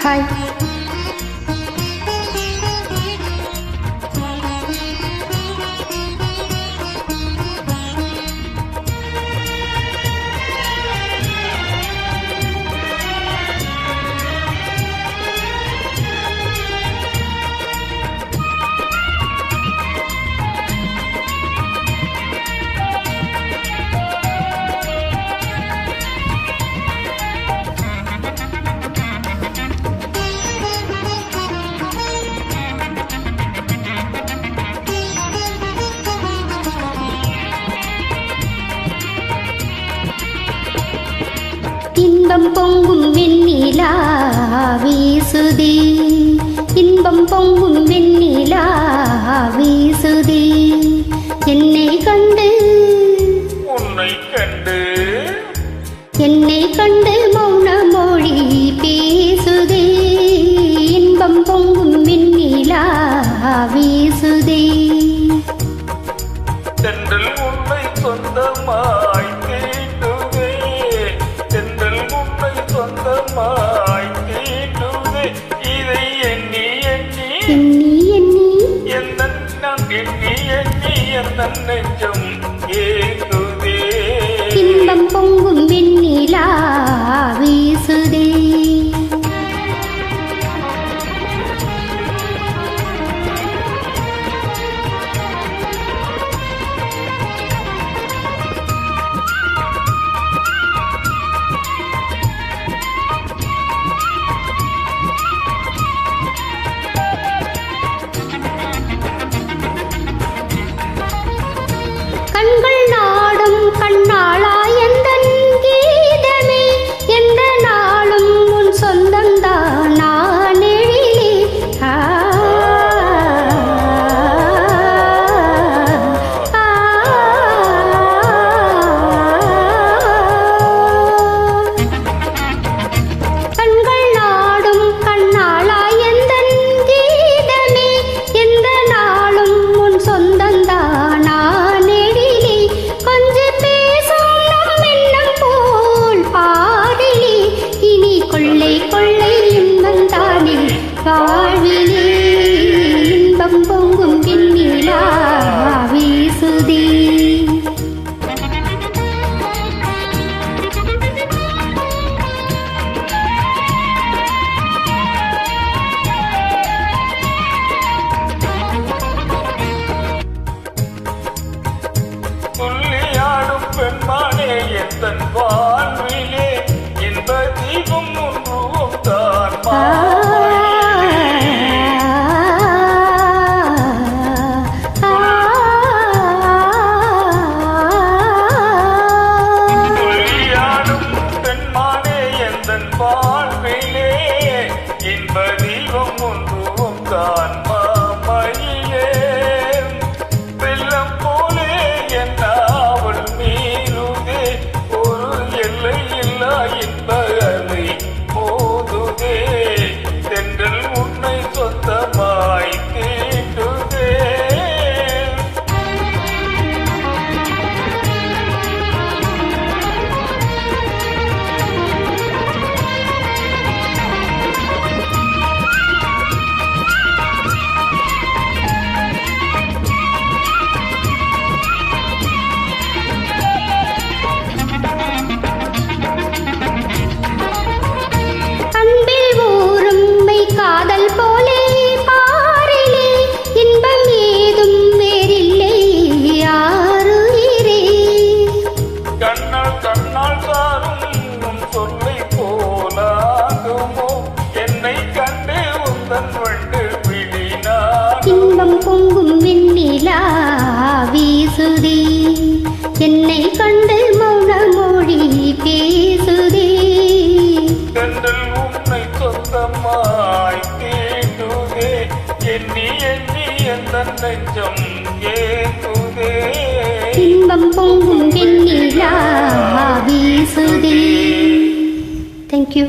Hi. இன்பம் பொங்கும் வெண்ணிலா வீசுதே, இன்பம் பொங்கும் வெண்ணிலா வீசுதே, என்னை கண்டு உன்னை கண்டு என்னை கண்டு மௌன மொழி பேசுதே, இன்பம் பொங்கும் வெண்ணிலா வீசுதே. தென்றல் உன்னை சொந்தமாய் தீண்டுதே, தென்றல் உன்னை சொந்தமாய் தீண்டுதே, இதை எண்ணி எண்ணி எண்ணி எண்ணி எண்ணி எண்ணி எந்த நெஞ்சம் ஏங்குதே. இன்பம் பொங்கும் வெண்ணிலா வீசுதே. கண்கள் நாடும் கண்ணாளா எந்தன் கீதமே, எந்த நாளும் உன் சொந்தம்தான் நான் எழிலே. கண்கள் நாடும் கண்ணாளா எந்தன் கீதமே, எந்த நாளும் உன் சொந்தம்தான் நான் எழிலே. கொஞ்சம் பேசும் நம் எண்ணம் போல் பாடிலே, இனி கொள்ளை கொள்ளை இன்பம் தானே வாழ்விலே, இன்பம் பொங்கும் வெண்ணிலா வீசுதே. துள்ளியாடும் பெண்மானே எந்தன் வாழ்விலே, இன்ப தீபம் ஒன்றும் தான் துள்ளியாடும் பெண்மானே எந்தன் வாழ்விலே, இன்ப தீபம் ஒன்றும் தான் மாமையிலே. வெள்ளம் போலே என் நாவல் மீறுதே, ஒரு எல்லை இல்லா இன்ப அலை மோதுதே, தென்றல் உன்னை சொந்தமாய் தீண்டுதே. அன்பில் ஊறும் மெய் காதல் போலே பாரிலே, இன்பம் ஏதும் வேறில்லை யாருயிரே. கண்ணால் கண்ணால் சாரும் உன் சொல்லை போலாகுமோ, என்னை கண்டு உந்தன் வண்டு விழினான். இன்பம் பொங்கும் வெண்ணிலா வீசுதே, என்னை கண்டு மௌன மொழி பேசுதே. தென்றல் உன்னை சொந்தமாய் தீண்டுதே, எண்ணி எண்ணி எந்த நெஞ்சம் ஏங்குதே. இன்பம் பொங்கும் வெண்ணிலா வீசுதே. Thank you.